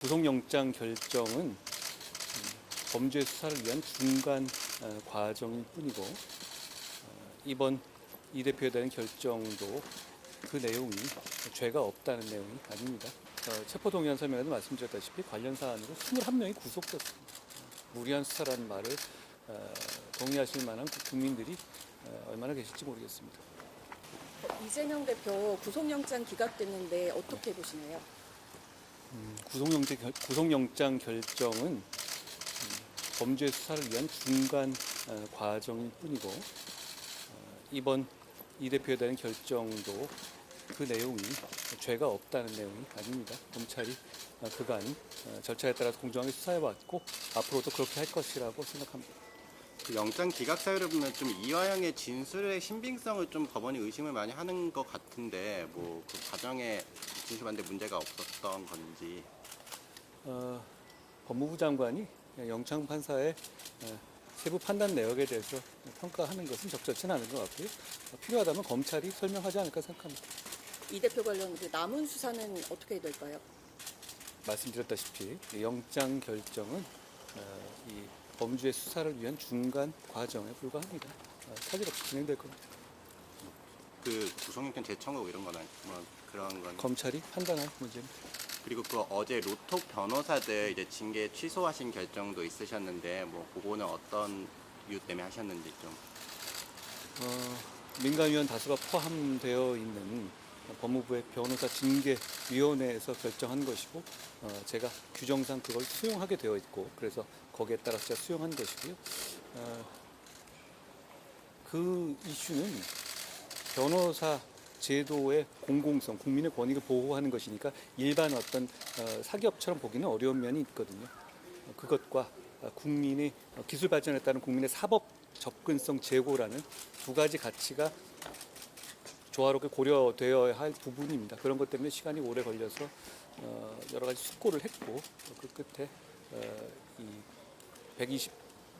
구속영장 결정은 범죄 수사를 위한 중간 과정일 뿐이고 이번 이 대표에 대한 결정도 그 내용이 죄가 없다는 내용이 아닙니다. 체포동의안 설명에도 말씀드렸다시피 관련 사안으로 21명이 구속됐습니다. 무리한 수사라는 말을 동의하실 만한 국민들이 얼마나 계실지 모르겠습니다. 이재명 대표 구속영장 기각됐는데 어떻게 보시나요? 구속영장 결정은 범죄 수사를 위한 중간 과정일 뿐이고 이번 이 대표에 대한 결정도 그 내용이 죄가 없다는 내용이 아닙니다. 검찰이 그간 절차에 따라서 공정하게 수사해왔고 앞으로도 그렇게 할 것이라고 생각합니다. 그 영장 기각 사유를 보면 좀 이화영의 진술의 신빙성을 좀 법원이 의심을 많이 하는 것 같은데 뭐 그 과정에 진술하는데 문제가 없었던 건지. 법무부 장관이 영장 판사의 세부 판단 내역에 대해서 평가하는 것은 적절치는 않은 것 같고요. 필요하다면 검찰이 설명하지 않을까 생각합니다. 이 대표 관련 남은 수사는 어떻게 될까요? 말씀드렸다시피 영장 결정은 이 범죄 수사를 위한 중간 과정에 불과합니다. 차질 없이 진행될 겁니다. 그 구속영장 재청구 이런 건 뭐 그런 건. 검찰이 판단할 문제입니다. 그리고 그 어제 로톡 변호사들 이제 징계 취소하신 결정도 있으셨는데 뭐 그거는 어떤 이유 때문에 하셨는지 좀. 민간위원 다수가 포함되어 있는 법무부의 변호사 징계위원회에서 결정한 것이고 제가 규정상 그걸 수용하게 되어 있고 그래서 거기에 따라서 제가 수용한 것이고요. 그 이슈는 변호사 제도의 공공성, 국민의 권익을 보호하는 것이니까 일반 어떤 사기업처럼 보기는 어려운 면이 있거든요. 그것과 국민의 기술 발전에 따른 국민의 사법 접근성 제고라는 두 가지 가치가 조화롭게 고려되어야 할 부분입니다. 그런 것 때문에 시간이 오래 걸려서 여러 가지 숙고를 했고 그 끝에 이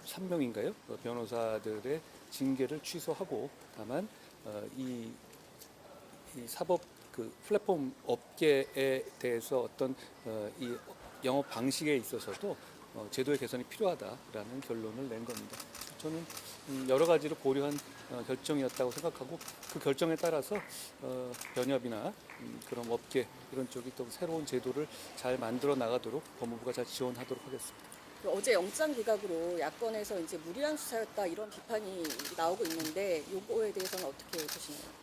123명인가요? 변호사들의 징계를 취소하고 다만 이 사법 그 플랫폼 업계에 대해서 어떤 이 영업 방식에 있어서도 제도의 개선이 필요하다라는 결론을 낸 겁니다. 저는 여러 가지를 고려한 결정이었다고 생각하고 그 결정에 따라서 변협이나 그런 업계 이런 쪽이 또 새로운 제도를 잘 만들어 나가도록 법무부가 잘 지원하도록 하겠습니다. 어제 영장 기각으로 야권에서 이제 무리한 수사였다 이런 비판이 나오고 있는데 요거에 대해서는 어떻게 보시나요?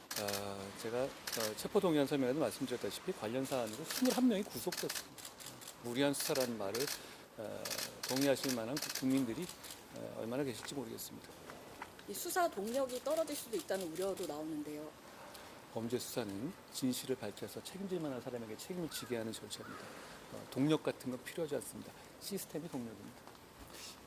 제가 체포동의안 설명에도 말씀드렸다시피 관련 사안으로 21명이 구속됐습니다. 무리한 수사라는 말을 동의하실 만한 국민들이 얼마나 계실지 모르겠습니다. 이 수사 동력이 떨어질 수도 있다는 우려도 나오는데요. 범죄 수사는 진실을 밝혀서 책임질 만한 사람에게 책임을 지게 하는 절차입니다. 동력 같은 건 필요하지 않습니다. 시스템이 동력입니다.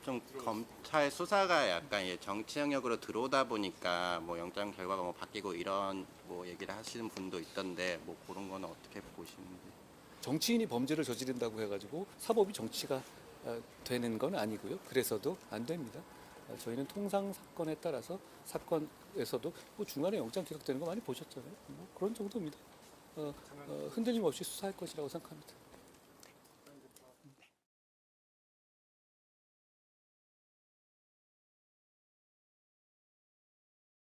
좀 검찰 수사가 약간 정치 영역으로 들어오다 보니까 뭐 영장 결과가 뭐 바뀌고 이런 뭐 얘기를 하시는 분도 있던데 뭐 그런 거는 어떻게 보시는지. 정치인이 범죄를 저지른다고 해가지고 사법이 정치가 되는 건 아니고요. 그래서도 안 됩니다. 저희는 통상 사건에 따라서 사건에서도 뭐 중간에 영장 기각되는 거 많이 보셨잖아요. 뭐 그런 정도입니다. 흔들림 없이 수사할 것이라고 생각합니다.